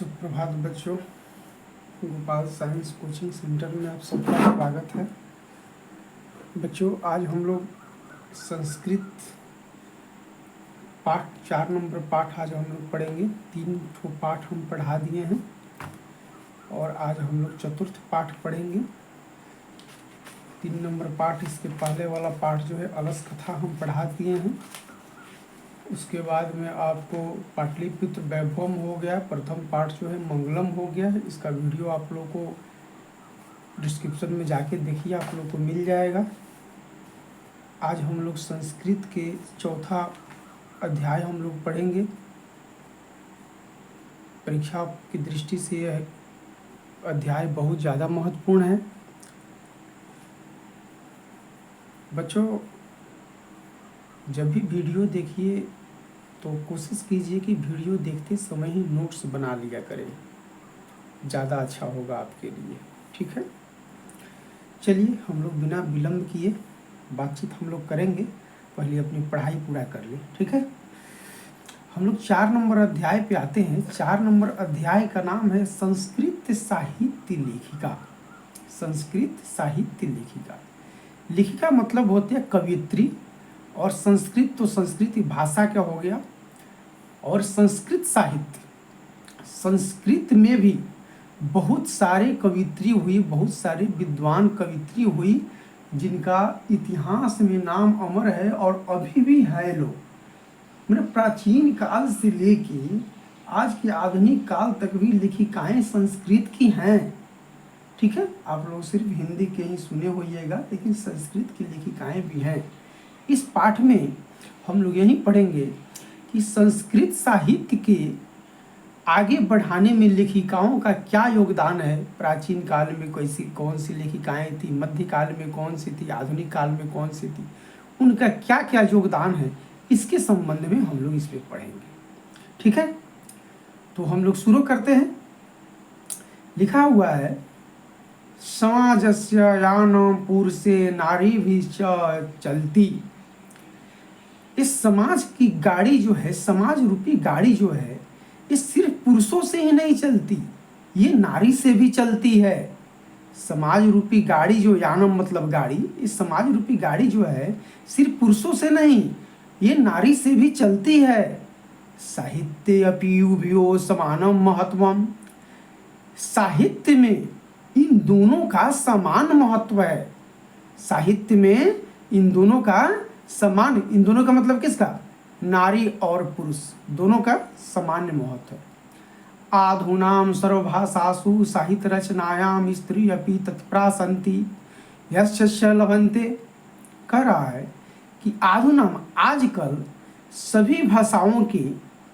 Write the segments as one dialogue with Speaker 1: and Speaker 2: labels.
Speaker 1: सुप्रभात बच्चों, Gopal science coaching centre में आप सबका स्वागत है। बच्चों, आज हम लोग संस्कृत पाठ 4 नंबर पाठ आज हम लोग पढ़ेंगे। 3 ठो पाठ हम पढ़ा दिए हैं और आज हम लोग चतुर्थ पाठ पढ़ेंगे। 3 नंबर पाठ, इसके पहले वाला पाठ जो है अलस कथा हम पढ़ा दिए हैं। उसके बाद में आपको पाटलिपुत्र वैभवम हो गया, प्रथम पाठ जो है मंगलम हो गया है। इसका वीडियो आप लोग को डिस्क्रिप्शन में जाके देखिए, आप लोग को मिल जाएगा। आज हम लोग संस्कृत के चौथा अध्याय हम लोग पढ़ेंगे। परीक्षा की दृष्टि से यह अध्याय बहुत ज़्यादा महत्वपूर्ण है। बच्चों, जब भी वीडियो देखिए तो कोशिश कीजिए कि वीडियो देखते समय ही नोट्स बना लिया करें, ज़्यादा अच्छा होगा आपके लिए। ठीक है, चलिए हम लोग बिना विलंब किए बातचीत हम लोग करेंगे। पहले अपनी पढ़ाई पूरा कर लें। ठीक है, हम लोग 4 नंबर अध्याय पे आते हैं। 4 नंबर अध्याय का नाम है संस्कृत साहित्य लेखिका। संस्कृत साहित्य लेखिका। लेखिका मतलब होते हैं कवियत्री, और संस्कृत तो संस्कृत भाषा क्या हो गया, और संस्कृत साहित्य। संस्कृत में भी बहुत सारे कवित्री हुई, बहुत सारे विद्वान कवित्री हुई जिनका इतिहास में नाम अमर है और अभी भी है। लोग मेरे प्राचीन काल से लेके आज के आधुनिक काल तक भी लेखिकाएं संस्कृत की हैं। ठीक है, आप लोग सिर्फ हिंदी के ही सुने होइएगा, लेकिन संस्कृत की लेखिकाएं भी हैं। इस पाठ में हम लोग यही पढ़ेंगे कि संस्कृत साहित्य के आगे बढ़ाने में लेखिकाओं का क्या योगदान है। प्राचीन काल में कौन सी लेखिकाएं थी, मध्यकाल में कौन सी थी, आधुनिक काल में कौन सी थी, उनका क्या क्या योगदान है, इसके संबंध में हम लोग इसमें पढ़ेंगे। ठीक है, तो हम लोग शुरू करते हैं। लिखा हुआ है, समाजस्य यानम पुरुषे नारी भी चलती। इस समाज की गाड़ी जो है, समाज रूपी गाड़ी जो है, ये सिर्फ पुरुषों से ही नहीं चलती, ये नारी से भी चलती है। समाज रूपी गाड़ी जो, यानम मतलब गाड़ी, इस समाज रूपी गाड़ी जो है सिर्फ पुरुषों से नहीं, ये नारी से भी चलती है। साहित्य अपि उभयो समानम महत्वम। साहित्य में इन दोनों का समान महत्व है। साहित्य में इन दोनों का समान, इन दोनों का मतलब किसका, नारी और पुरुष दोनों का सामान्य महत्व है। आधुनाम सर्वभाषासु साहित्य रचनायाम स्त्री अपि तत्परा सन्ति यस्य लभन्ते। कह रहा है कि आधुनाम आजकल सभी भाषाओं के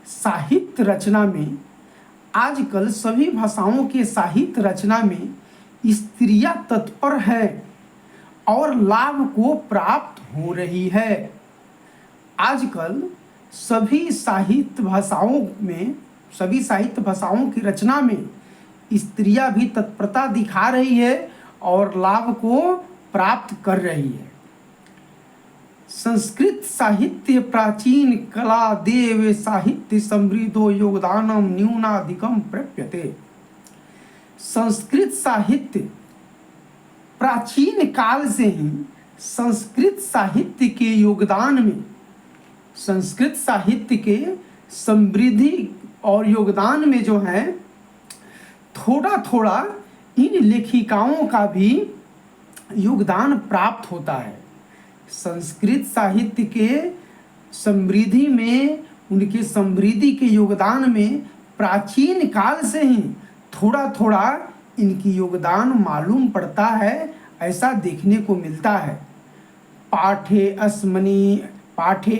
Speaker 1: साहित्य रचना में, आजकल सभी भाषाओं के साहित्य रचना में स्त्रियां तत्पर है और लाभ को प्राप्त हो रही है। आजकल सभी साहित्य भाषाओं में, सभी साहित्य भाषाओं की रचना में स्त्रियां भी तत्परता दिखा रही है और लाभ को प्राप्त कर रही है। संस्कृत साहित्य प्राचीन कला देव साहित्य समृद्धो योगदानम न्यूनाधिकम प्राप्यते। संस्कृत साहित्य प्राचीन काल से ही संस्कृत साहित्य के योगदान में, संस्कृत साहित्य के समृद्धि और योगदान में जो है, थोड़ा थोड़ा इन लेखिकाओं का भी योगदान प्राप्त होता है। संस्कृत साहित्य के समृद्धि में, उनके समृद्धि के योगदान में प्राचीन काल से ही थोड़ा थोड़ा इनकी योगदान मालूम पड़ता है, ऐसा देखने को मिलता है। पाठे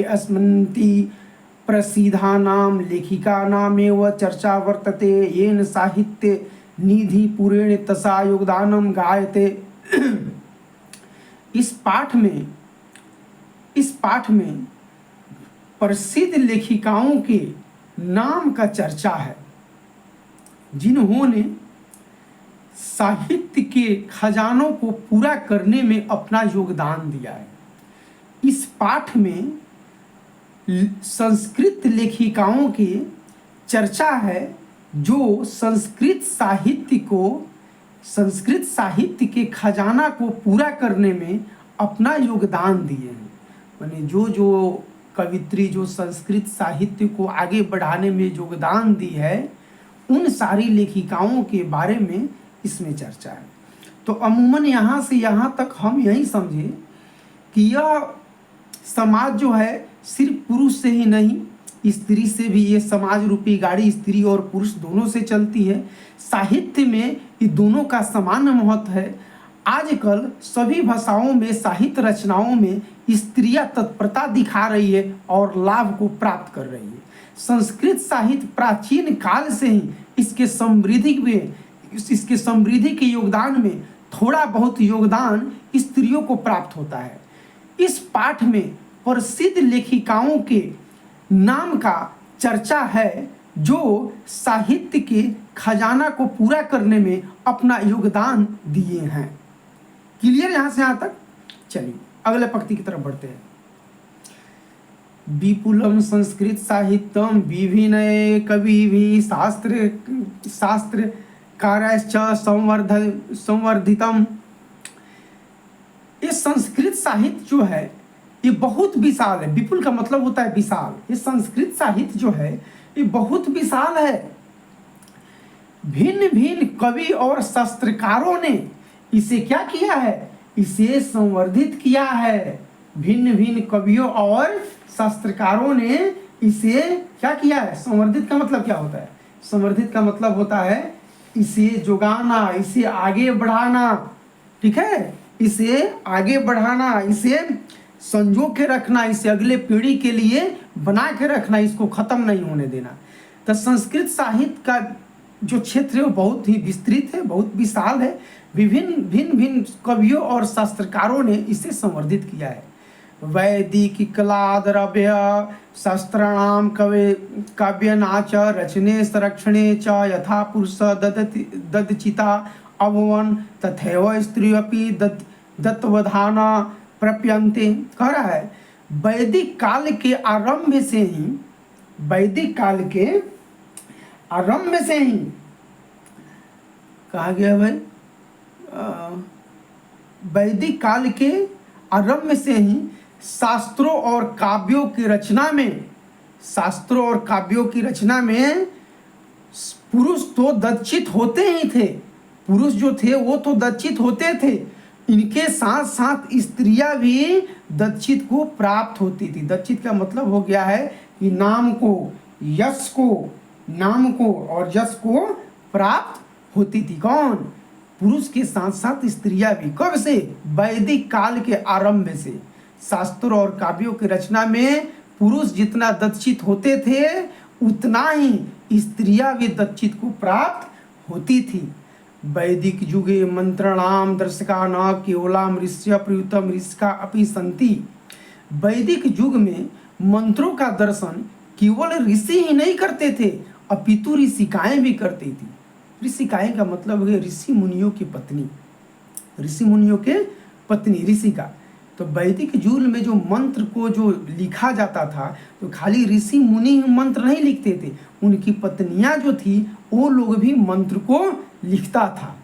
Speaker 1: अस्मन्ति प्रसिद्धानां लेखिकानामेव चर्चा वर्तते येन साहित्य निधि पुरेण तसा योगदानम गायते। इस पाठ में प्रसिद्ध लेखिकाओं के नाम का चर्चा है, जिन्होंने साहित्य के खजानों को पूरा करने में अपना योगदान दिया है। इस पाठ में संस्कृत लेखिकाओं की चर्चा है जो संस्कृत साहित्य के खजाना को पूरा करने में अपना योगदान दिए हैं। माने जो जो कवित्री जो संस्कृत साहित्य को आगे बढ़ाने में योगदान दी है, उन सारी लेखिकाओं के बारे में इसमें चर्चा है। तो अमूमन यहाँ से यहाँ तक हम यही समझे कि यह समाज जो है सिर्फ पुरुष से ही नहीं, स्त्री से भी, ये समाज रूपी गाड़ी स्त्री और पुरुष दोनों से चलती है। साहित्य में ये दोनों का समान महत्व है। आजकल सभी भाषाओं में साहित्य रचनाओं में स्त्रियां तत्परता दिखा रही है और लाभ को प्राप्त कर रही है। संस्कृत साहित्य प्राचीन काल से ही इसके समृद्धि के योगदान में थोड़ा बहुत योगदान स्त्रियों को प्राप्त होता है। इस पाठ में प्रसिद्ध लेखिकाओं के नाम का चर्चा है जो साहित्य के खजाना को पूरा करने में अपना योगदान दिए हैं। क्लियर यहाँ से यहाँ तक? चलिए अगले पंक्ति की तरफ बढ़ते हैं। विपुलम संस्कृत साहित्यम विभिन्न कविभिः शास्त्र कार्याश्च संवर्धितम। ये संस्कृत साहित्य जो है ये बहुत विशाल है। विपुल का मतलब होता है विशाल। ये संस्कृत साहित्य जो है ये बहुत विशाल है। भिन्न भिन्न कवि और शास्त्रकारों ने इसे क्या किया है? इसे संवर्धित किया है। भिन्न भिन्न कवियों और शास्त्रकारों ने इसे क्या किया है? संवर्धित का मतलब क्या होता है? संवर्धित का मतलब होता है इसे जोगाना, इसे आगे बढ़ाना। ठीक है, इसे आगे बढ़ाना, इसे संजो के रखना, इसे अगले पीढ़ी के लिए बना के रखना, इसको खत्म नहीं होने देना। तो संस्कृत साहित्य का जो क्षेत्र है वो बहुत ही विस्तृत है, बहुत विशाल है। भिन्न कवियों और शास्त्रकारों ने इसे संवर्धित किया है। वैदिक कला द्रव्य शास्त्राणाम काव्यनाच रचने संरक्षणे च यथा पुरुष ददचिता अभवन तथैव स्त्री अपि दत्तवधान प्रप्यन्ते। कह रहा है वैदिक काल के आरंभ से ही कहा गया भाई, वैदिक काल के आरंभ से ही शास्त्रों और काव्यों की रचना में पुरुष तो दक्षित होते ही थे। पुरुष जो थे वो तो दक्षित होते थे, इनके साथ साथ स्त्रियां भी दक्षित को प्राप्त होती थी। दक्षित का मतलब हो गया है कि नाम को और यश को प्राप्त होती थी। कौन? पुरुष के साथ साथ स्त्रियां भी। कब से? वैदिक काल के आरंभ से। शास्त्र और काव्यों की रचना में पुरुष जितना दक्षित होते थे उतना ही स्त्रियां भी दक्षित को प्राप्त होती थी। वैदिक युगे मंत्रणाम दर्शका न केवलाम ऋष्य प्रयुतम ऋषिका अपि सन्ति। वैदिक युग में मंत्रों का दर्शन केवल ऋषि ही नहीं करते थे अपितु ऋषिकाएं भी करती थी। ऋषिकाएं का मतलब है ऋषि मुनियों की पत्नी ऋषिका। तो वैदिक युग में जो मंत्र को जो लिखा जाता था तो खाली ऋषि मुनि मंत्र नहीं लिखते थे, उनकी पत्नियां जो थी वो लोग भी मंत्र को लिखता था।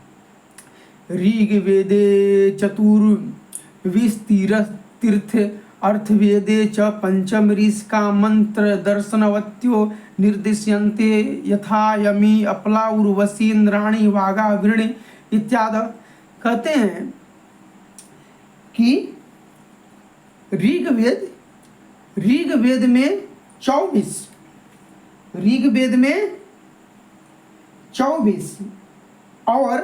Speaker 1: ऋग्वेदे चतुर्विंशतिरथ अर्थवेदे च पंचम ऋषिका मंत्र दर्शनवत्यो निर्दिश्यन्ते यथा यमी अपला उर्वशी इंद्राणी वागा वृणी इत्यादि। कहते हैं कि ऋग्वेद में 24 और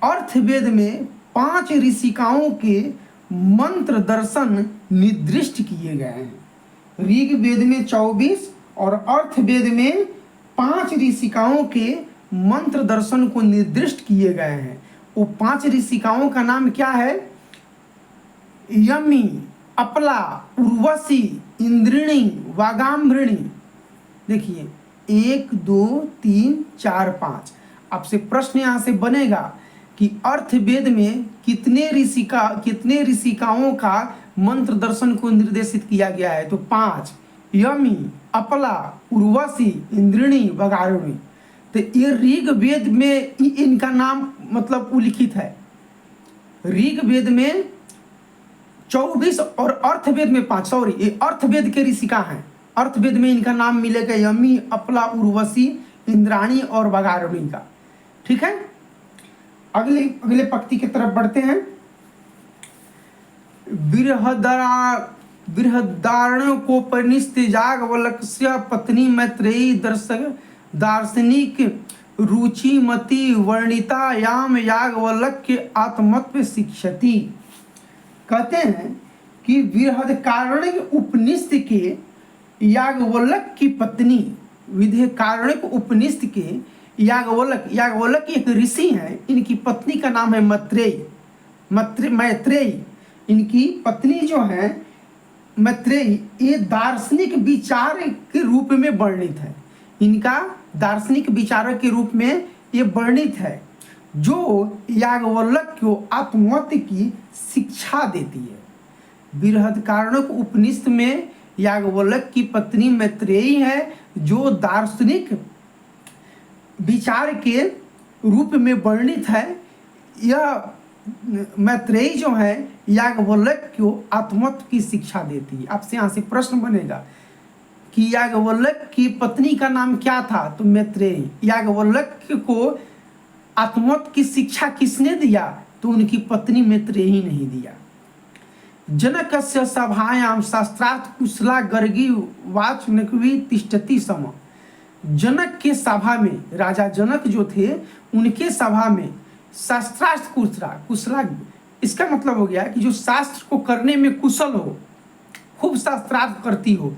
Speaker 1: अर्थवेद में 5 ऋषिकाओं के मंत्र दर्शन निर्दिष्ट किए गए हैं। ऋग्वेद में 24 और अर्थवेद में 5 ऋषिकाओं के मंत्र दर्शन को निर्दिष्ट किए गए हैं। वो 5 ऋषिकाओं का नाम क्या है? यमी, अपला, उर्वशी, इंद्रिणी, वागाम्भृणी। देखिए 1 2 3 4 5। आपसे प्रश्न यहाँ से बनेगा कि अर्थवेद में कितने ऋषिकाओं का मंत्र दर्शन को निर्देशित किया गया है? तो 5। यमी, अपला, उर्वशी, इंद्रिणी, वागाम्भृणी। तो ये ऋग वेद में इनका नाम मतलब उल्लिखित है। ऋग वेद में 24 और अर्थवेद में 5, सॉरी ये अर्थवेद के ऋषिका हैं। अर्थवेद में इनका नाम मिलेगा यमी, अपला, उर्वशी, इंद्राणी और वगारुणी का। ठीक है, अगले पंक्ति की तरफ बढ़ते हैं। बृहदारण्यकोपनिषद्याज्ञवल्क्य पत्नी मैत्रेयी दार्शनिक रुचिमती वर्णिता याम याज्ञवल्क्य आत्मत्व शिक्षति। कहते हैं कि बृहदारण्यक उपनिषद के याज्ञवल्क्य की पत्नी, बृहदारण्यक उपनिषद के याज्ञवल्क्य एक ऋषि हैं, इनकी पत्नी का नाम है मैत्रेयी। इनकी पत्नी जो है मैत्रेयी, ये दार्शनिक विचार के रूप में वर्णित है। इनका दार्शनिक विचारक के रूप में ये वर्णित है, जो याज्ञवल्क्य को आत्मतत्व की शिक्षा देती है। बृहदारण्यक उपनिषद में याज्ञवल्क्य की पत्नी मैत्रेयी है, जो दार्शनिक विचार के रूप में वर्णित है। यह मैत्रेयी जो है याज्ञवल्क्य को आत्मतत्व की शिक्षा देती है। आपसे यहाँ से प्रश्न बनेगा कि याज्ञवल्क्य की पत्नी का नाम क्या था, तो मैत्रेयी। याज्ञवल्क्य को आत्मतत्व की शिक्षा किसने दिया, तो उनकी पत्नी मैत्रेयी नहीं दिया। जनकस्य सभायां शास्त्रार्थ कुशला गर्गी वाचनकवी तिष्ठति सम। जनक के सभा में, राजा जनक जो थे उनके सभा में शास्त्रार्थ कुशला, इसका मतलब हो गया कि जो शास्त्र को करने में कुशल हो, खूब शास्त्रार्थ करती हो,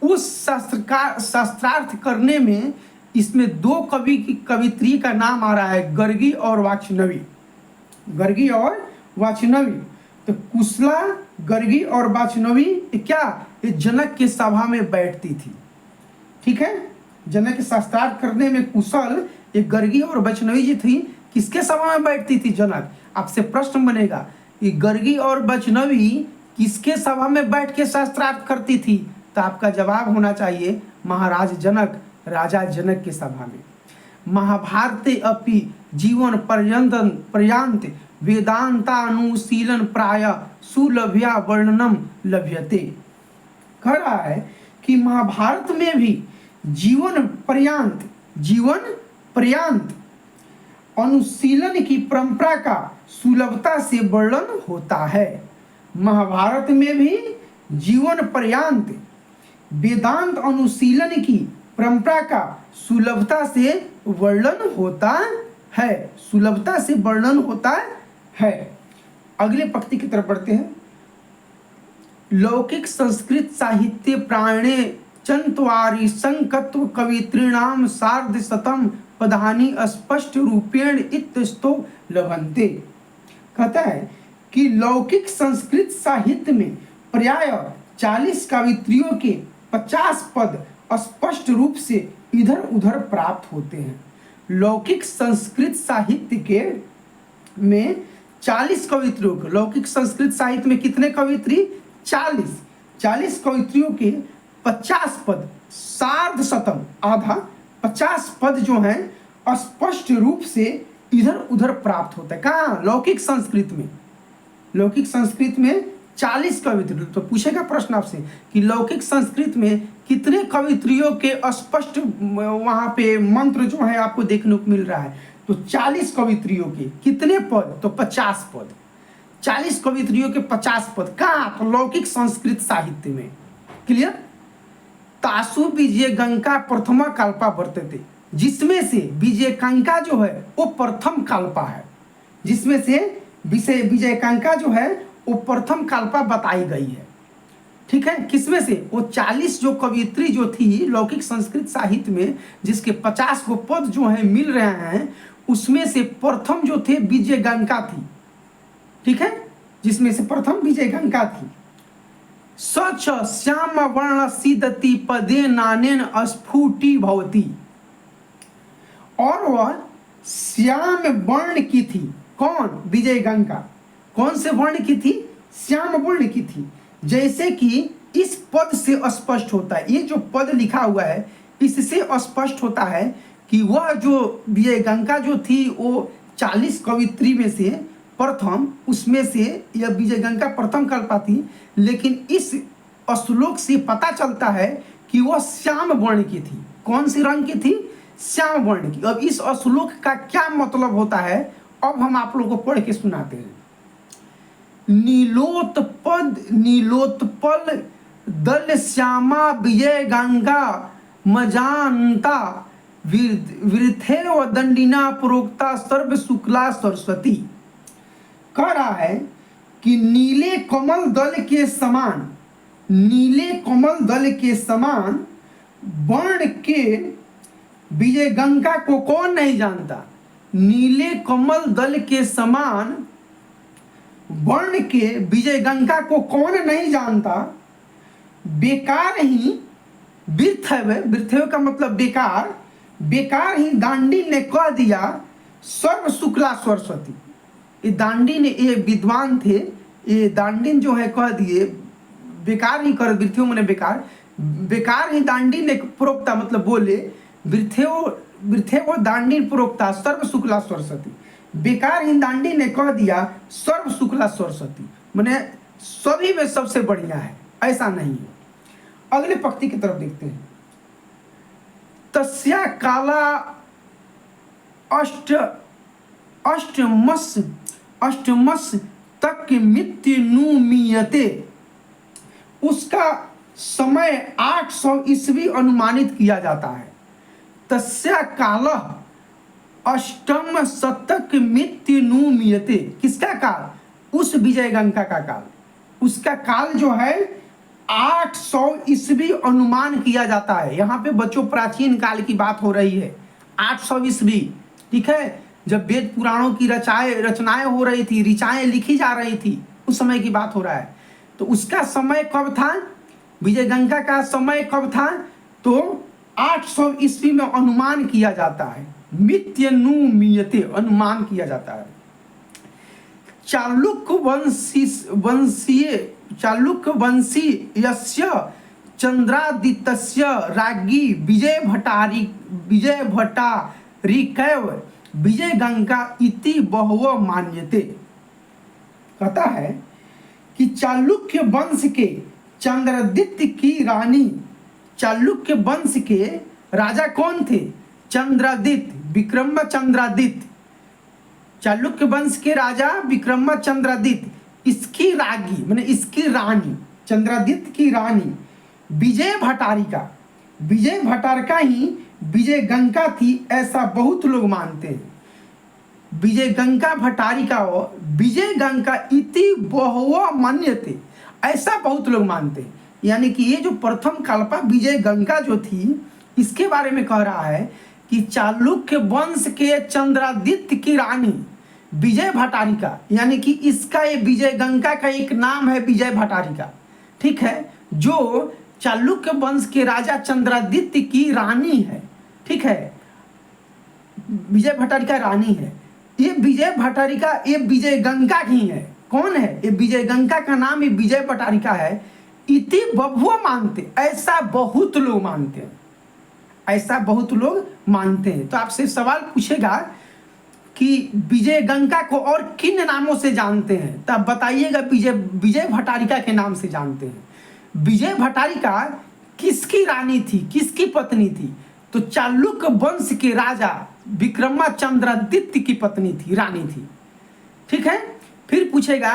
Speaker 1: उस शास्त्रार्थ करने में इसमें 2 कवि की कवित्री का नाम आ रहा है, गर्गी और वाचनवी। गर्गी और वाचनवी, तो कुशला, गर्गी और वाचनवी क्या, ये जनक के सभा में बैठती थी। ठीक है, जनक के शास्त्रार्थ करने में कुशल ये गर्गी और वाचनवी जी थी। किसके सभा में बैठती थी जनक? आपसे प्रश्न बनेगा कि गर्गी और वाचनवी किसके सभा में बैठ के शास्त्रार्थ करती थी? तो आपका जवाब होना चाहिए महाराज जनक, राजा जनक के सभा में। महाभारते अपि जीवन पर्यंत वेदांतानुशीलन प्राय सुलभ्या वर्णनम लभ्यते। कह रहा है कि महाभारत में भी जीवन पर्यंत अनुशीलन की परंपरा का सुलभता से वर्णन होता है। महाभारत में भी जीवन पर्यंत वेदांत अनुशीलन की परंपरा का सुलभता से वर्णन होता है, सुलभता से वर्णन होता है। अगले पंक्ति की तरफ बढ़ते हैं। लौकिक संस्कृत साहित्य प्राणे चंत्वारि संकत्व कवित्रीणाम सार्धशतम पदानि स्पष्ट रूपेण इत्यस्तो लभन्ते। कहता है कि लौकिक संस्कृत साहित्य में प्राय 40 कवित्रियों के 50 पद स्पष्ट रूप से इधर उधर प्राप्त होते हैं। लौकिक संस्कृत साहित्य के में 40 कवित्रियों के, लौकिक संस्कृत साहित्य में कितने कवित्री? 40 कवित्रियों के 50 पद, सार्धशतम, आधा, 50 पद जो हैं स्पष्ट रूप से इधर उधर प्राप्त होता है। कहाँ? लौकिक संस्कृत में। लौकिक संस्कृत में 40 कवित्री। तो पूछेगा प्रश्न आपसे कि लौकिक संस्कृत में कितने कवित्रियों के स्पष्ट वहां पे मंत्र जो है आपको देखने को मिल रहा है? तो 40 कवित्रियों के कितने पद? तो 50 पद। 40 कवित्रियों के 50 पद। कहाँ? तो लौकिक संस्कृत साहित्य में। क्लियर? तासु विजयगंका प्रथमा कल्पा वर्तते, जिसमें से विजयगंका जो है वो प्रथम कल्पा है, जिसमें से विजयगंका जो है वो प्रथम कल्पा बताई गई है। ठीक है, किसमें से? वो 40 जो कवित्री जो थी लौकिक संस्कृत साहित्य में, जिसके 50 को पद जो है मिल रहे हैं, उसमें से प्रथम जो थे विजयगंका थी। ठीक है, जिसमें से प्रथम विजयगंका थी। सच श्याम वर्ण सीदति पदे नानेन स्फुटी भवती, और वह श्याम वर्ण की थी। कौन? विजयगंका। कौन से वर्ण की थी? श्याम वर्ण की थी। जैसे कि इस पद से स्पष्ट होता है, ये जो पद लिखा हुआ है इससे स्पष्ट होता है कि वह जो विजयगंगा जो थी वो 40 कवित्री में से प्रथम, उसमें से यह विजयगंगा प्रथम कल्पा थी, लेकिन इस श्लोक से पता चलता है कि वह श्याम वर्ण की थी। कौन सी रंग की थी? श्याम वर्ण की। अब इस श्लोक का क्या मतलब होता है, अब हम आप लोगों को पढ़ के सुनाते हैं। नीलोत्पल दल श्यामा विजय गंगा मजानता वृथे व दंडिना प्रोक्ता सर्व शुक्ला सरस्वती। कह रहा है कि नीले कमल दल के समान, नीले कमल दल के समान वर्ण के विजय गंगा को कौन नहीं जानता? नीले कमल दल के समान वर्ण के विजय गंगा को कौन नहीं जानता? बेकार ही वृथव का मतलब बेकार, बेकार ही दांडी ने कह दिया सर्व शुक्ला सरस्वती। ये दांडी ने, ये विद्वान थे, ये दांडी जो है कह दिए बेकार ही कर, वृथव मैंने बेकार, बेकार ही दांडी ने प्रोक्ता मतलब बोले वृथव दांडी प्रोक्ता सर्व शुक्ला सरस्वती। बेकार ही दांडी ने कह दिया सर्व शुक्ला सरस्वती, मैंने सभी में सबसे बढ़िया है, ऐसा नहीं है। अगले पंक्ति की तरफ देखते हैं। तस्या काला अष्टमस तक मृत्यु नुमीयते, उसका समय 800 ईस्वी अनुमानित किया जाता है। तस्या काल अष्टम शतक मृत्यु नुमीयते, किसका काल? उस विजयगंगा का काल, उसका काल जो है 800 ईस्वी अनुमान किया जाता है। यहाँ पे बच्चों प्राचीन काल की बात हो रही है, 800 ईस्वी, ठीक है, जब वेद पुराणों की रचनाएं हो रही थी, ऋचाएं लिखी जा रही थी, उस समय की बात हो रहा है। तो उसका समय कब था? विजयगंगा का समय कब था? तो 800 ईस्वी में अनुमान किया जाता है। मित्यनुमीयते, अनुमान किया जाता है। चालुक्य वंशी यस्य चंद्रादित्यस्य राज्ञी विजय भट्टारिकैव विजय गंगा इति बहुव मान्यते। कहता है कि चालुक्य वंश के चंद्रादित्य की रानी, चालुक्य वंश के राजा कौन थे? चंद्रादित्य, विक्रमचंद्रादित्य। चालुक्य वंश के राजा विक्रमचंद्रादित्य, इसकी राज्ञी मैंने इसकी रानी, चंद्रादित्य की रानी विजय भट्टारिका, विजय भट्टारिका ही विजय गंगा थी, ऐसा बहुत लोग मानते हैं। विजय गंगा भट्टारिका हो विजय गंगा इति बहुवा मान्यते, ऐसा बहुत लोग मानते हैं। यानी कि ये जो प्रथम कल्पा विजय गंगा जो थी, इसके बारे में कह रहा है कि चालुक्य वंश के चंद्रादित्य की रानी विजय भट्टारिका, यानी कि इसका ये विजय गंगा का एक नाम है विजय भट्टारिका, ठीक है, जो चालुक्य वंश के राजा चंद्रादित्य की रानी है, ठीक है, विजय भट्टारिका रानी है। ये विजय भट्टारिका ये विजय गंगा ही है। कौन है? ये विजय गंगा का नाम ये विजय भट्टारिका है। इति बभुआ मानते, ऐसा बहुत लोग मानते हैं, ऐसा बहुत लोग मानते हैं। तो आपसे सवाल पूछेगा कि विजय गंगा को और किन नामों से जानते हैं, तब बताइएगा विजय भट्टारिका के नाम से जानते हैं। विजय भट्टारिका किसकी रानी थी, किसकी पत्नी थी? तो चालुक्य वंश के राजा विक्रमाचंद्रादित्य की पत्नी थी, रानी थी, ठीक है। फिर पूछेगा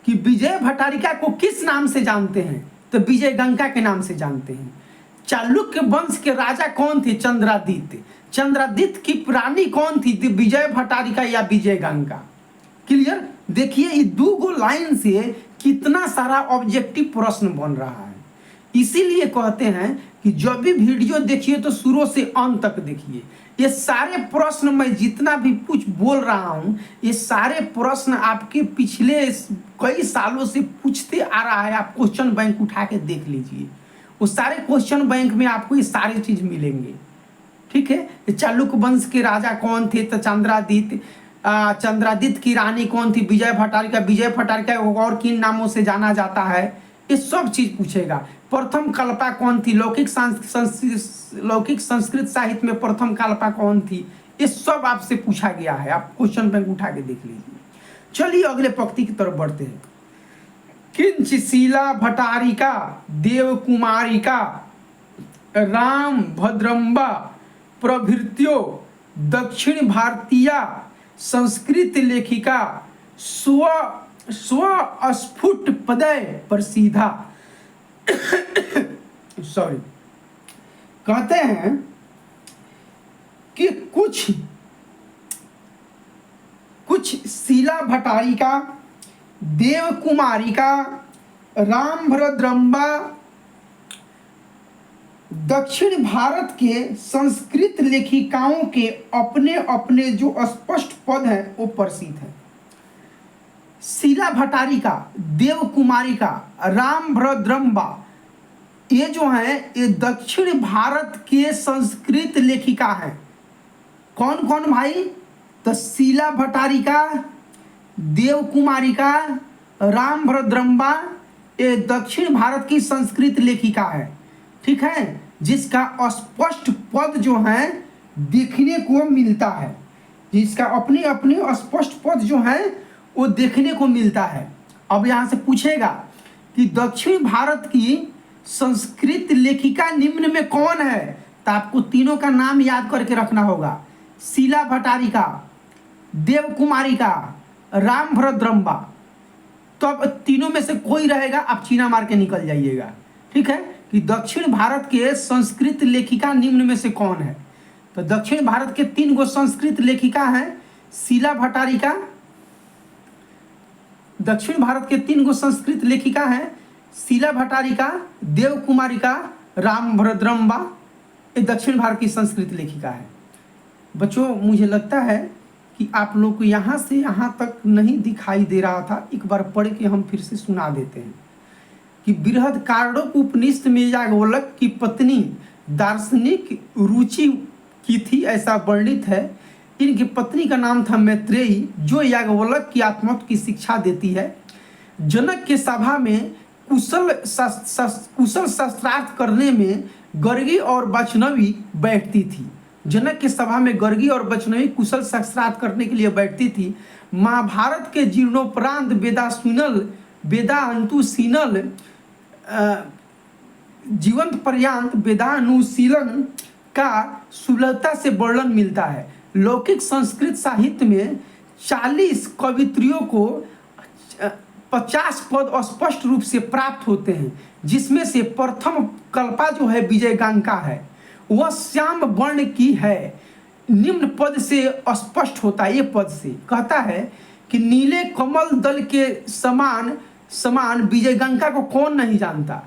Speaker 1: कि विजय भट्टारिका को किस नाम से जानते हैं, तो विजय गंगा के नाम से जानते हैं। चालुक्य वंश के राजा कौन थे? चंद्रादित्य। चंद्रादित्य की रानी कौन थी? विजय भट्टारिका या विजय गंगा। क्लियर? देखिए ये दो गो लाइन से कितना सारा ऑब्जेक्टिव प्रश्न बन रहा है। इसीलिए कहते हैं कि जब भी वीडियो देखिए तो शुरू से अंत तक देखिए। ये सारे प्रश्न मैं जितना भी कुछ बोल रहा हूँ, ये सारे प्रश्न आपके पिछले कई सालों से पूछते आ रहा है। आप क्वेश्चन बैंक उठा के देख लीजिए, उस सारे क्वेश्चन बैंक में आपको ये सारी चीज मिलेंगे, ठीक है। चालुक्य वंश के राजा कौन थे? तो चंद्रादित्य। चंद्रादित्य की रानी कौन थी? विजय भट्टारिका। विजय भट्टारिका और किन नामों से जाना जाता है? ये सब चीज पूछेगा। प्रथम कल्पा कौन थी, लौकिक संस्कृत साहित्य में प्रथम कल्पा कौन थी, ये सब आपसे पूछा गया है। आप क्वेश्चन बैंक उठा के देख लीजिए। चलिए अगले पंक्ति की तरफ बढ़ते हैं। किंच शीला भटारिका देव कुमारिका राम भद्रम्बा प्रभृत्यो दक्षिण भारतीय संस्कृत लेखिका स्फुट पदय प्रसिद्धा। सॉरी, कहते हैं कि कुछ शीला भटारिका देव कुमारिका राम भद्रम्बा दक्षिण भारत के संस्कृत लेखिकाओं के अपने अपने जो स्पष्ट पद हैं वो प्रसिद्ध है। शीला भटारिका, देव कुमारिका, राम भद्रम्बा, ये जो हैं ये दक्षिण भारत के संस्कृत लेखिका हैं। कौन कौन भाई? तो शीला भटारिका, देव कुमारिका, राम भद्रम्बा, ये दक्षिण भारत की संस्कृत लेखिका है। ठीक है, जिसका स्पष्ट पद जो है देखने को मिलता है, जिसका अपनी अपनी स्पष्ट पद जो है वो देखने को मिलता है। अब यहाँ से पूछेगा कि दक्षिण भारत की संस्कृत लेखिका निम्न में कौन है, तो आपको तीनों का नाम याद करके रखना होगा। शीला भटारिका, देव कुमारिका, राम भद्रम्बा। तो अब तीनों में से कोई रहेगा, आप चीना मार के निकल जाइएगा। ठीक है, कि दक्षिण भारत के संस्कृत लेखिका निम्न में से कौन है। तो दक्षिण भारत के 3 गो संस्कृत लेखिका हैं। शीला भटारिका, दक्षिण भारत के 3 गो संस्कृत लेखिका हैं, शीला भटारिका, देव कुमारिका, राम भद्रम्बा, ये दक्षिण भारत की संस्कृत लेखिका है। बच्चों, मुझे लगता है कि आप लोग को यहाँ से यहाँ तक नहीं दिखाई दे रहा था। एक बार पढ़ के हम फिर से सुना देते हैं कि बृहदारण्यक उपनिषद में याज्ञवल्क्य की पत्नी दार्शनिक रुचि की थी, ऐसा वर्णित है। इनकी पत्नी का नाम था मैत्रेयी, जो याज्ञवल्क्य की आत्मतत्व की शिक्षा देती है। जनक के सभा में कुशल शास्त्रार्थ करने में गर्गी और वैष्णवी बैठती थी। जनक के सभा में गर्गी और वैष्णवी कुशल शास्त्रार्थ करने के लिए बैठती थी। महाभारत के जीर्णोपरांत वेदानुशीलन जीवंत पर्यंत वेदानुशीलन का सुलभता से वर्णन मिलता है। लौकिक संस्कृत साहित्य में 40 कवित्रियों को 50 पद स्पष्ट रूप से प्राप्त होते हैं, जिसमें से प्रथम कल्पा जो है विजयगंगा है, वह श्याम वर्ण की है। निम्न पद से स्पष्ट होता है। ये पद से कहता है कि नीले कमल दल के समान विजयगंगा को कौन नहीं जानता।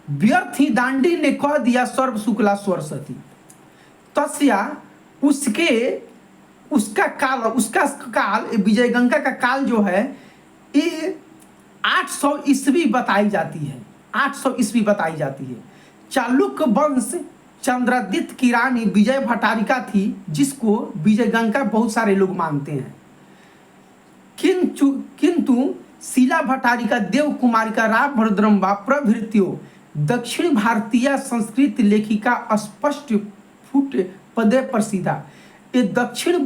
Speaker 1: व्यर्थ ही दांडी ने कह दिया सर्व शुक्ला सरस्वती। तस्या उसका काल विजयगंगा का काल जो है ये 800 ईस्वी बताई जाती है। 800 ईस्वी बताई जाती है। चालुक्य वंश चंद्रादित्य की रानी विजय भटारिका थी, जिसको विजयगंगा बहुत सारे लोग मानते हैं। किंतु शीला भटारिका, देव कुमारिका, राम भद्रम्बा प्रभृत्यो दक्षिण भारतीय संस्कृत लेखिका स्पष्ट फुट पदे प्रसिद्धा। ये दक्षिण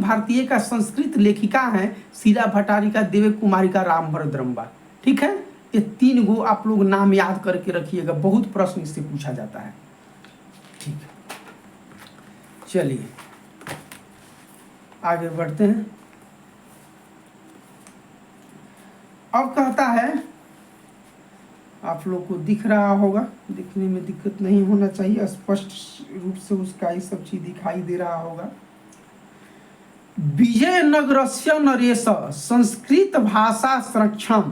Speaker 1: भारतीय का संस्कृत लेखिका हैं शीला भटारिका, देव कुमारिका, राम भद्रम्बा। ठीक है, ये 3 गो आप लोग नाम याद करके रखिएगा, बहुत प्रश्न इससे पूछा जाता है। ठीक है, चलिए आगे बढ़ते हैं। अब कहता है, आप लोग को दिख रहा होगा, दिखने में दिक्कत नहीं होना चाहिए, स्पष्ट रूप से उसका ये सब चीज दिखाई दे रहा होगा। विजयनगरस्य नरेश संस्कृत भाषा संरक्षण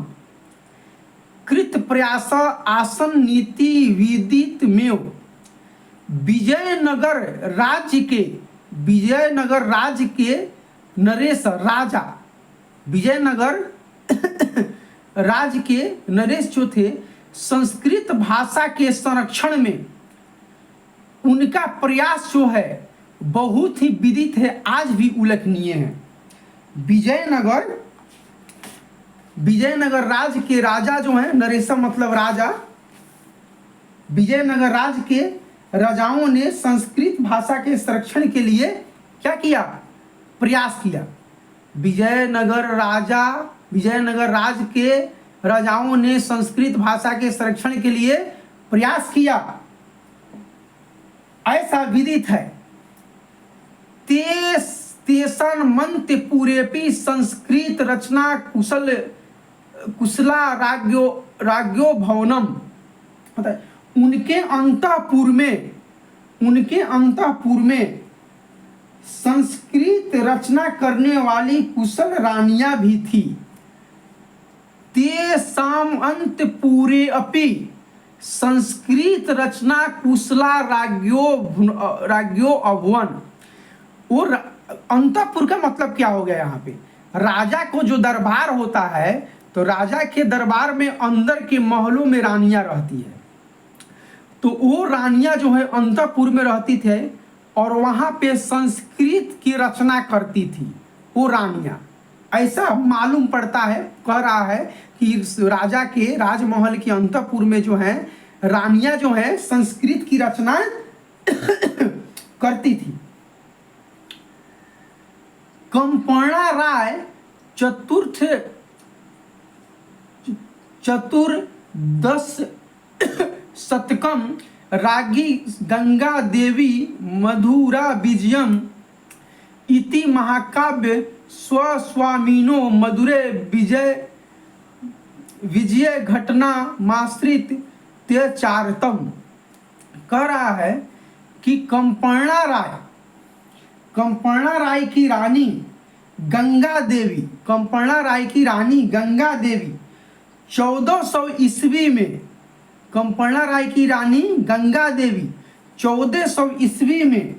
Speaker 1: कृत प्रयास आसन नीति विदित में विजयनगर राज्य के नरेश राजा, विजयनगर राज्य के नरेश जो थे, संस्कृत भाषा के संरक्षण में उनका प्रयास जो है बहुत ही विदित है, आज भी उल्लेखनीय है। विजयनगर राज के राजा जो हैं, नरेशम मतलब राजा, विजयनगर राज के राजाओं ने संस्कृत भाषा के संरक्षण के लिए क्या किया, प्रयास किया। विजयनगर राज के राजाओं ने संस्कृत भाषा के संरक्षण के लिए प्रयास किया, ऐसा विदित है। तेसन मंत्र पूरेपी संस्कृत रचना कुशला राज्यो भवनम, उनके अंतःपुर में संस्कृत रचना करने वाली कुशल रानियां भी थी। तेषाम अंतःपुरे अपि संस्कृत रचना कुशला राज्यो अभवन। और अंतःपुर का मतलब क्या हो गया, यहाँ पे राजा को जो दरबार होता है, तो राजा के दरबार में अंदर के महलों में रानियां रहती है, तो वो रानियां जो है अंतःपुर में रहती थे और वहां पे संस्कृत की रचना करती थी वो रानियां। ऐसा मालूम पड़ता है, कह रहा है कि राजा के राजमहल के अंतःपुर में जो है रानियां जो है संस्कृत की रचना करती थी। कंपर्ण राय चतुर्दश शतकम राज्ञी गंगा देवी मधुरा विजयम इति महाकाव्य स्वस्वामिनो मधुरे विजय घटना माश्रित त्याचारतम। कह रहा है कि कंपर्ण राय की रानी गंगा देवी, कंपर्ण राय की रानी गंगा देवी 1400 ईस्वी में, कंपर्ण राय की रानी गंगा देवी 1400 ईस्वी में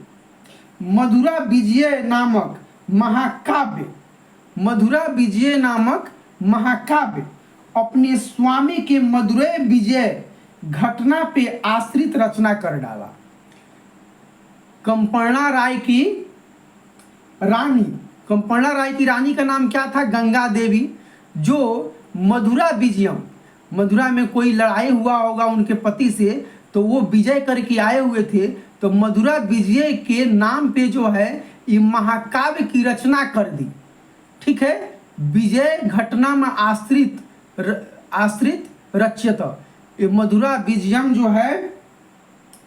Speaker 1: मधुरा विजय नामक महाकाव्य अपने स्वामी के मधुरे विजय घटना पे आश्रित रचना कर डाला। कंपर्ण राय की रानी का नाम क्या था, गंगा देवी, जो मधुरा विजयम, मधुरा में कोई लड़ाई हुआ होगा उनके पति से, तो वो विजय करके आए हुए थे, तो मधुरा विजय के नाम पे जो है ये महाकाव्य की रचना कर दी। ठीक है, विजय घटना में आश्रित रचित, ये मधुरा विजयम जो है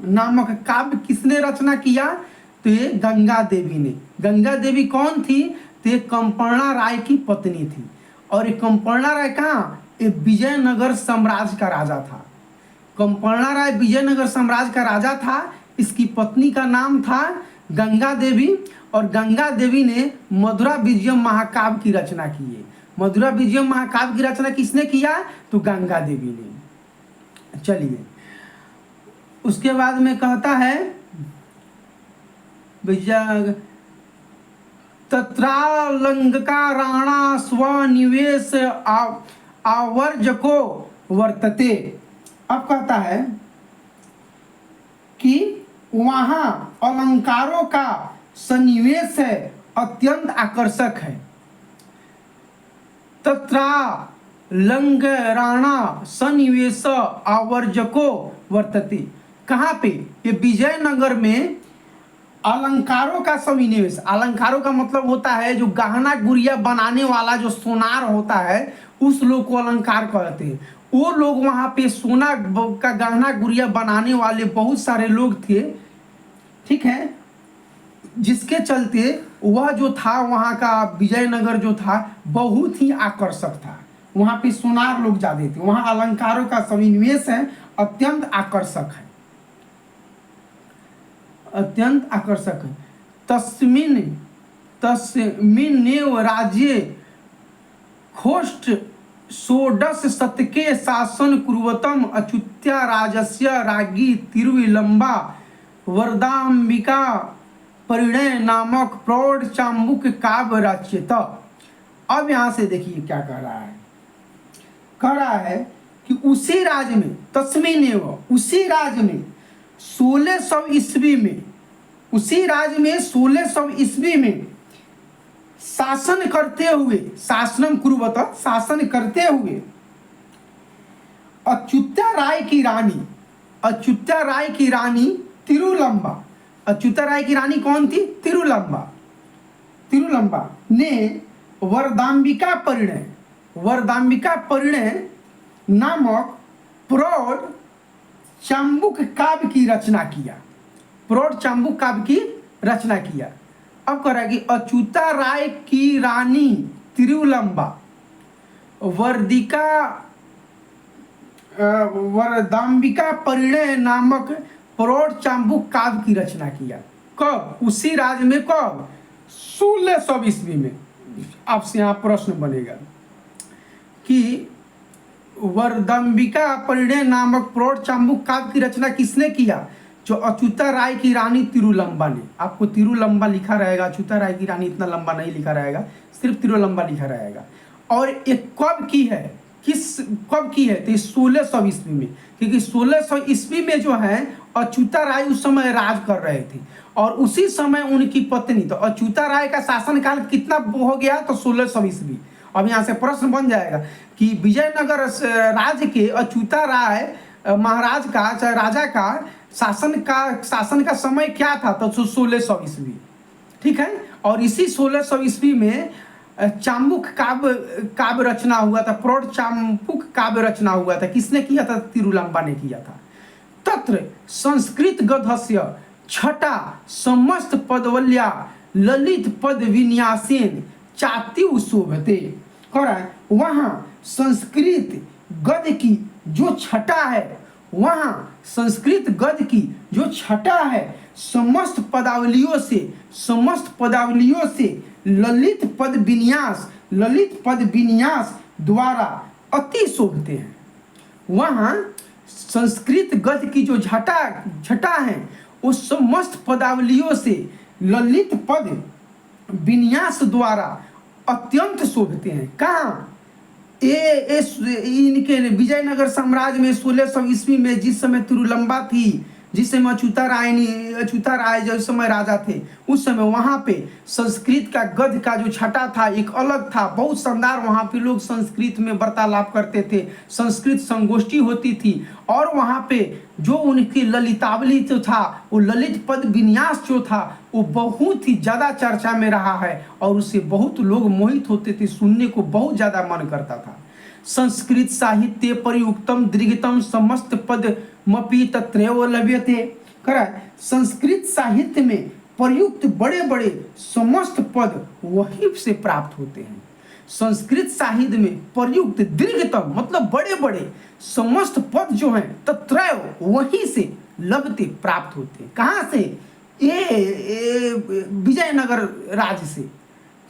Speaker 1: नामक काव्य किसने रचना किया, तो ये गंगा देवी ने। गंगा देवी कौन थी, तो ये कंपर्ण राय की पत्नी थी। और ये कंपर्ण राय कहाँ, ये विजयनगर साम्राज्य का राजा था। कंपर्ण राय विजयनगर साम्राज्य का राजा था। इसकी पत्नी का नाम था गंगा देवी, और गंगा देवी ने मधुरा विजयम महाकाव्य की रचना की है। मधुरा विजयम महाकाव्य की रचना किसने किया, तो गंगा देवी ने। चलिए, उसके बाद में कहता है तत्रालंका राणा स्वनिवेश आवर्जको वर्तते। अब कहता है कि वहां अलंकारों का सन्निवेश है, अत्यंत आकर्षक है। तत्रालंकाराणा सन्निवेश आवर्जको वर्तते। कहाँ पे, ये विजयनगर में अलंकारों का सन्निवेश। अलंकारों का मतलब होता है जो गहना गुड़िया बनाने वाला जो सोनार होता है, उस लोग को अलंकार कहते हैं। वो लोग वहां पे सोना का गहना गुड़िया बनाने वाले बहुत सारे लोग थे। ठीक है, जिसके चलते वह जो था वहां का विजयनगर जो था बहुत ही आकर्षक था। वहां पे सोनार लोग ज्यादा थे। वहां अलंकारों का सन्निवेश है, अत्यंत आकर्षक है, अत्यंत आकर्षक है। तस्मिन्नेव राज्ये खोष्ट षोडश शतके शासन कुर्वतम अच्युत्या राजस्य राज्ञी तिरुविलंबा वरदाम्बिका परिणय नामक प्रौढ़ चाम्बुक काव्य रचित। अब यहां से देखिए क्या कह रहा है। कह रहा है कि उसी राज्य में, तस्मिन्नेव, उसी राज्य में 1600 ईस्वी में, उसी राज्य में 1600 ईस्वी में शासन करते हुए, शासनम कुरुवत, शासन करते हुए अच्युता राय की रानी, अच्युता राय की रानी तिरुलंबा, अच्युता राय की रानी कौन थी? तिरुलंबा, तिरुलंबा ने वरदाम्बिका परिणय, वरदाम्बिका परिणय नामक प्रौढ़ चाम्बुक काव्य की रचना किया, प्रौढ़ चाम्बुक काव्य की रचना किया। अब कह रहा है कि अच्युता राय की रानी तिरुलंबा वरदाम्बिका परिणय नामक प्रौढ़ चाम्बुक काव्य की रचना किया। कब? उसी राज्य में। कब? 1600 ईस्वी में। आपसे यहाँ प्रश्न बनेगा कि वरदाम्बिका परिणय नामक प्रौढ़ चाम्बुक काव्य की रचना किसने किया? जो अच्युता राय की रानी तिरुलंबा ने। आपको तिरुलंबा लिखा रहेगा, अच्युता राय की रानी इतना लंबा नहीं लिखा रहेगा, सिर्फ तिरुलंबा लिखा रहेगा। और एक कब की है, कब की है? तो 1600 ईस्वी में, क्योंकि 1600 ईस्वी में जो है अच्युता राय उस समय राज कर रहे थे और उसी समय उनकी पत्नी, तो अच्युता राय का शासनकाल कितना हो गया? तो 1600 ईस्वी। अब यहाँ से प्रश्न बन जाएगा कि विजयनगर राज्य के अच्युता राय महाराज का, चाहे राजा का शासन का समय क्या था? तो 1600 ईस्वी। ठीक है। और इसी 1600 ईस्वी में चाम्बुक काव्य रचना हुआ था, प्रौढ़ चाम्बुक काव्य रचना हुआ था। किसने किया था? तिरुलंबा ने किया था। तत्र संस्कृत गद्यस्य छटा समस्त पदवल्या ललित पद विन्यासेन चात्यु शोभते। कह रहा है वहां संस्कृत गद्य की जो छटा है, वहां संस्कृत गद्य की जो छटा है समस्त पदावलियों से ललित पद विन्यास द्वारा अति शोभते हैं। वहां संस्कृत गद्य की जो छटा है वो समस्त पदावलियों से ललित पद विन्यास द्वारा अत्यंत शोभते हैं। कहाँ? इनके विजयनगर साम्राज्य में 1600 ईस्वी में, जिस समय तिरुलंबा थी, जिस समय अच्युता राय जिस समय राजा थे, उस समय वहाँ पे संस्कृत का गद्य का जो छटा था एक अलग था, बहुत शानदार। वहाँ पे लोग संस्कृत में वार्तालाप करते थे, संस्कृत संगोष्ठी होती थी और वहाँ पे जो उनकी ललितावली जो था, वो ललित पद विन्यास जो था, वो बहुत ही ज़्यादा चर्चा में रहा है और उससे बहुत लोग मोहित होते थे, सुनने को बहुत ज़्यादा मन करता था। संस्कृत साहित्य प्रयुक्तम दीर्घतम समस्त पद मपी तत्रैव लभ्यते। करा संस्कृत साहित्य में प्रयुक्त बड़े बड़े समस्त पद वहीं से प्राप्त होते हैं। संस्कृत साहित्य में प्रयुक्त दीर्घतम मतलब बड़े बड़े समस्त पद जो हैं तत्रैव वहीं से लभते प्राप्त होते हैं। कहाँ से? ये विजयनगर राज्य से।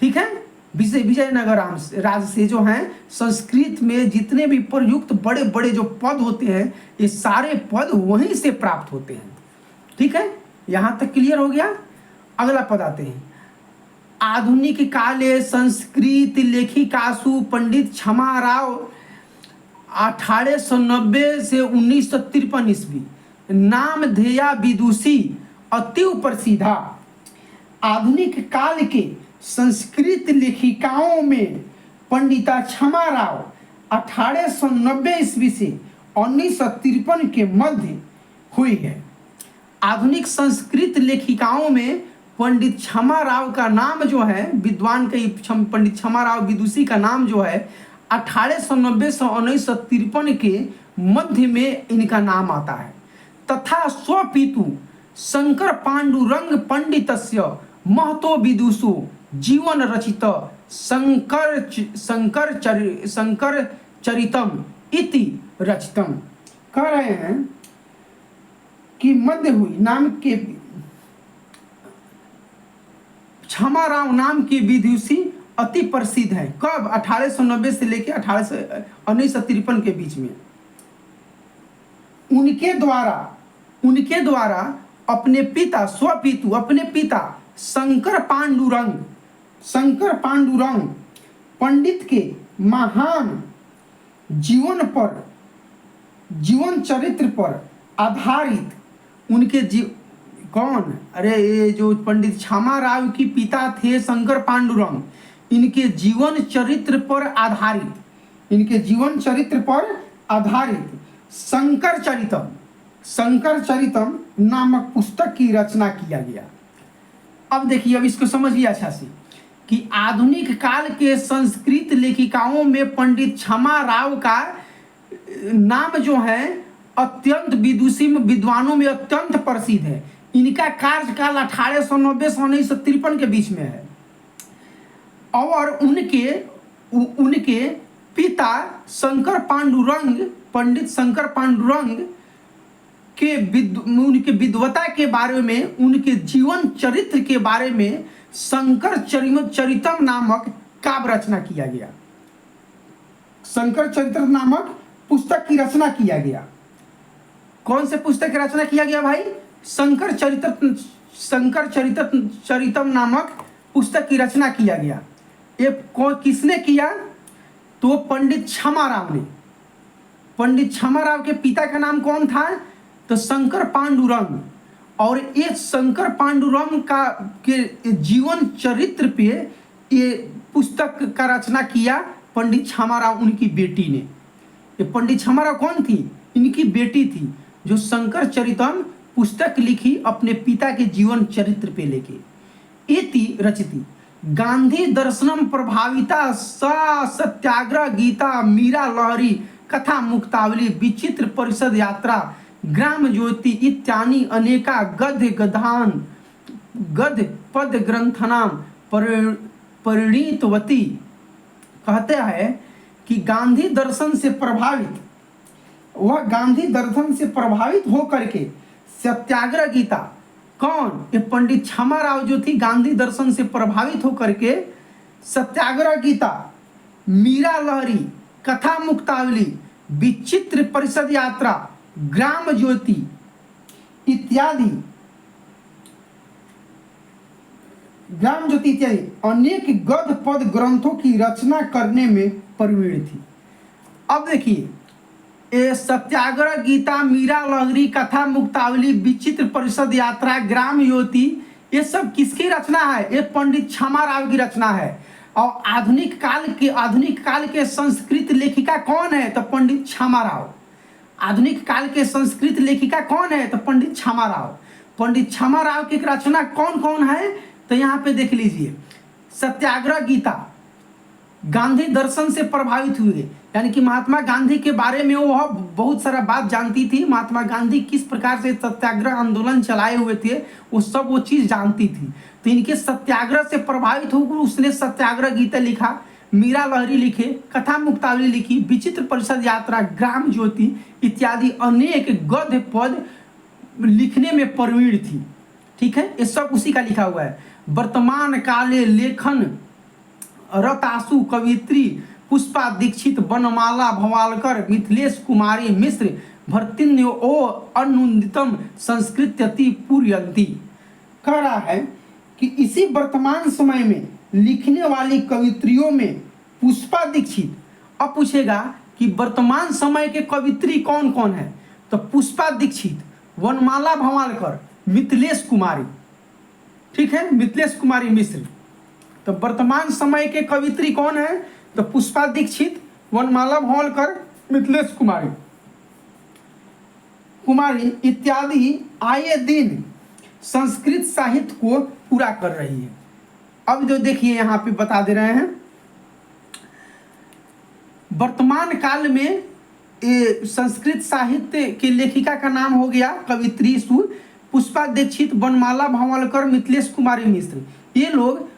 Speaker 1: ठीक है, विजयनगर राज्य से जो हैं संस्कृत में जितने भी प्रयुक्त बड़े बड़े जो पद होते हैं, ये सारे पद वहीं से प्राप्त होते हैं। ठीक है, यहाँ तक क्लियर हो गया। अगला पद आते हैं। आधुनिक काले संस्कृत लेखिकासु पंडित क्षमा राव 1890 से 1953 ईस्वी नाम धेया विदुषी अतिव प्रसिद्धा। आधुनिक काल के संस्कृत लेखिकाओं में पंडिता क्षमा राव 1890 ईस्वी से 1953 के मध्य हुई है। आधुनिक संस्कृत लेखिकाओं में पंडित क्षमा राव का नाम जो है, विद्वान के पंडित क्षमा राव विदुषी का नाम जो है 1890 से 1953 के मध्य में इनका नाम आता है। तथा स्वपितु शंकर पांडुरंग पंडितस्य महतो विदुषु जीवन रचित शंकर चरितम इति रचितम। कह रहे हैं कि मध्य हुई नाम के क्षमा राव नाम के विदुषी अति प्रसिद्ध है। कब? 1890 से लेकर 1953 के बीच में। उनके द्वारा अपने पिता स्वपितु अपने पिता शंकर पांडुरंग पंडित के महान जीवन चरित्र पर आधारित उनके कौन? अरे ये जो पंडित छामा राव की पिता थे शंकर पांडुरंग, इनके जीवन चरित्र पर आधारित, इनके जीवन चरित्र पर आधारित शंकर चरितम, शंकर चरितम नामक पुस्तक की रचना किया गया। अब देखिए, अब इसको समझिए अच्छा से कि आधुनिक काल के संस्कृत लेखिकाओं में पंडित छमा राव का नाम जो है अत्यंत विदुषी विद्वानों में अत्यंत प्रसिद्ध है। इनका कार्यकाल 1890 से 1953 के बीच में है और उनके पिता शंकर पांडुरंग, पंडित शंकर पांडुरंग के उनके विद्वता के बारे में, उनके जीवन चरित्र के बारे में शंकर चरितम नामक काव्य रचना किया गया। शंकर चरित्र नामक पुस्तक की रचना किया गया। कौन से पुस्तक की रचना किया गया भाई? शंकर चरितम नामक पुस्तक की रचना किया गया। ये किसने किया? तो पंडित छमा राव ने। पंडित छमा राव के पिता का नाम कौन था? तो शंकर पांडुरंग। और ये शंकर पांडुरंग का के जीवन चरित्र पे ये पुस्तक का रचना किया पंडित छमा राव, उनकी बेटी ने। ये पंडित छमा राव कौन थी? इनकी बेटी थी, जो शंकर चरितम पुस्तक लिखी अपने पिता के जीवन चरित्र पे लेके। इति रचिति गांधी दर्शनम प्रभाविता सा सत्याग्रह गीता मीरा लहरी कथा मुक्तावली विचित्र परिषद यात्रा ग्राम ज्योति इत्यादि अनेका गद्य पद ग्रंथनाम परिणीतवती। कहते हैं कि गांधी दर्शन से प्रभावित, वह गांधी दर्शन से प्रभावित होकर के सत्याग्रह गीता, कौन? ये पंडित छमा राव जो थी, गांधी दर्शन से प्रभावित होकर के सत्याग्रह गीता, मीरा लहरी, कथा मुक्तावली, विचित्र परिषद यात्रा, ग्राम ज्योति इत्यादि अनेक गद्य पद ग्रंथों की रचना करने में प्रवीण थी। अब देखिए, ये सत्याग्रह गीता, मीरा लहरी, कथा मुक्तावली, विचित्र परिषद यात्रा, ग्राम ज्योति, ये सब किसकी रचना है? ये पंडित छमा राव की रचना है। और आधुनिक काल के संस्कृत लेखिका कौन है? तो पंडित छमा राव। आधुनिक काल के संस्कृत लेखिका कौन है? तो पंडित छमा राव। पंडित छमा राव की रचना कौन कौन है? तो यहाँ पे देख लीजिए, सत्याग्रह गीता, गांधी दर्शन से प्रभावित हुए, यानी कि महात्मा गांधी के बारे में वह बहुत सारा बात जानती थी। महात्मा गांधी किस प्रकार से सत्याग्रह आंदोलन चलाए हुए थे, वो चीज जानती थी। तो इनके सत्याग्रह से प्रभावित होकर उसने सत्याग्रह गीता लिखा, मीरा लहरी लिखे, कथा मुक्तावली लिखी, विचित्र परिषद यात्रा, ग्राम ज्योति इत्यादि अनेक गद्य पद लिखने में प्रवीण थी। ठीक है, ये सब उसी का लिखा हुआ है। वर्तमान काले लेखन रतासु कवित्री पुष्पा दीक्षित, बनमाला भवालकर, मिथिलेश कुमारी मिश्र, भर्तिन्यो ओ अनुदितम संस्कृत्यति पूर्यंती। कह रहा है कि इसी वर्तमान समय में लिखने वाली कवित्रियों में पुष्पा दीक्षित। अब पूछेगा कि वर्तमान समय के कवित्री कौन कौन है? तो पुष्पा दीक्षित, वनमाला भवालकर, मिथिलेश कुमारी। ठीक है, मिथिलेश कुमारी मिश्र। तो वर्तमान समय के कवित्री कौन है? तो पुष्पा दीक्षित, वनमाला भवालकर, मिथिलेश कुमारी इत्यादि आए दिन संस्कृत साहित्य को पूरा कर रही है। अब जो देखिए यहाँ पे बता दे रहे हैं, वर्तमान काल में संस्कृत साहित्य के लेखिका का नाम हो गया कवित्री पुष्पा दीक्षित, बनमाला भवालकर, मिथिलेश कुमारी मिश्र। ये लोग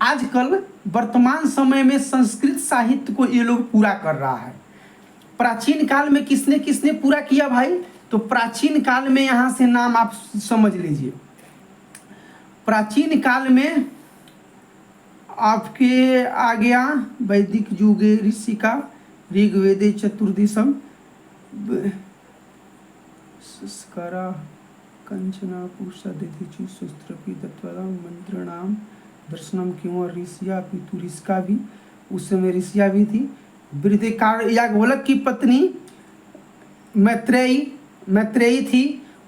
Speaker 1: आजकल वर्तमान समय में संस्कृत साहित्य को ये लोग पूरा कर रहा है। प्राचीन काल में किसने किसने पूरा किया भाई? तो प्राचीन काल में यहाँ से नाम आप समझ लीजिए। प्राचीन काल में आपके आ गया वैदिक युगे ऋषिका, ऋग्वेदे चतुर्दशम, संस्कारा कंचना पुरुषा दधिचु सुस्त्रपी तत्वदा मंत्रणाम दर्शनम क्यों ऋषिया पितुरिष्का भी, उस समय ऋषिया भी थी। वृद्धकार याज्ञवल्क्य की पत्नी मैत्रेयी थी।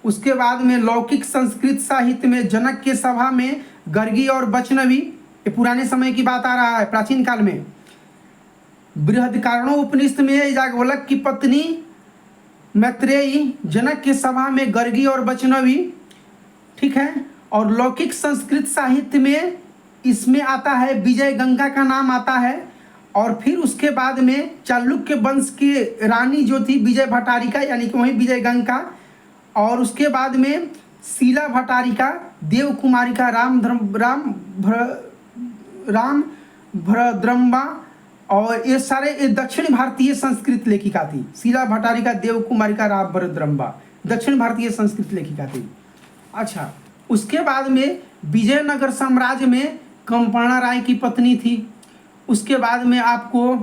Speaker 1: उसके बाद में लौकिक संस्कृत साहित्य में जनक के सभा में गर्गी और वैष्णवी, ये पुराने समय की बात आ रहा है, प्राचीन काल में। बृहदारण्यक उपनिषद में याज्ञवल्क्य की पत्नी मैत्रेयी जनक के सभा में गर्गी और वैष्णवी, ठीक है। और लौकिक संस्कृत साहित्य में इसमें आता है विजय गंगा का नाम आता है। और फिर उसके बाद में चालुक्य वंश की रानी जो थी विजय भट्टारिका, यानी कि वही विजय गंगा। और उसके बाद में शीला भट्टारिका, देव कुमारिका, राम भद्रम्बा, और ये सारे ये दक्षिण भारतीय संस्कृत लेखिका थी। शीला भट्टारिका, देव कुमारिका, राम भद्रम्बा दक्षिण भारतीय संस्कृत लेखिका थी। अच्छा, उसके बाद में विजयनगर साम्राज्य में कंपना राय की पत्नी थी। उसके बाद में आपको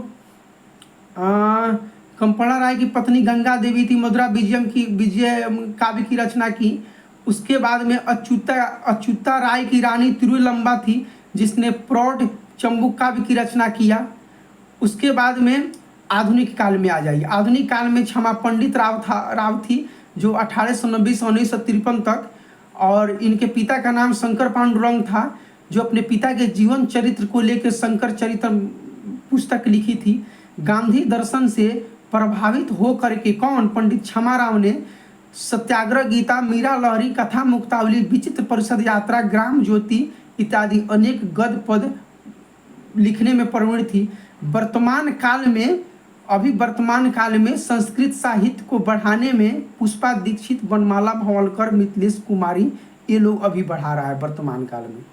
Speaker 1: कंपना राय की पत्नी गंगा देवी थी, मधुरा विजय काव्य की रचना की। उसके बाद में अच्युता राय की रानी तिरुलंबा थी, जिसने प्रौढ़ चंबुक काव्य की रचना किया। उसके बाद में आधुनिक काल में आ जाइए। आधुनिक काल में क्षमा पंडित राव थी, जो 1890 से 1953 तक। और इनके पिता का नाम शंकर पांडुरंग था, जो अपने पिता के जीवन चरित्र को लेकर शंकर चरित्र पुस्तक लिखी थी। गांधी दर्शन से प्रभावित होकर के कौन, पंडित क्षमाराव ने सत्याग्रह गीता, मीरा लहरी, कथा मुक्तावली, विचित्र परिषद यात्रा, ग्राम ज्योति इत्यादि अनेक गद्य पद लिखने में प्रवीण थी। वर्तमान काल में संस्कृत साहित्य को बढ़ाने में पुष्पा दीक्षित, वनमाला भवलकर, मिथिलेश कुमारी, ये लोग अभी बढ़ा रहा है वर्तमान काल में।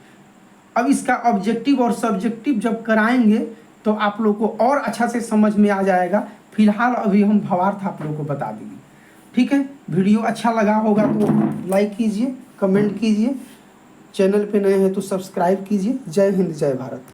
Speaker 1: अब इसका ऑब्जेक्टिव और सब्जेक्टिव जब कराएंगे तो आप लोग को और अच्छा से समझ में आ जाएगा। फिलहाल अभी हम भावार्थ आप लोग को बता देंगे, ठीक है। वीडियो अच्छा लगा होगा तो लाइक कीजिए, कमेंट कीजिए, चैनल पे नए हैं तो सब्सक्राइब कीजिए। जय हिंद, जय भारत।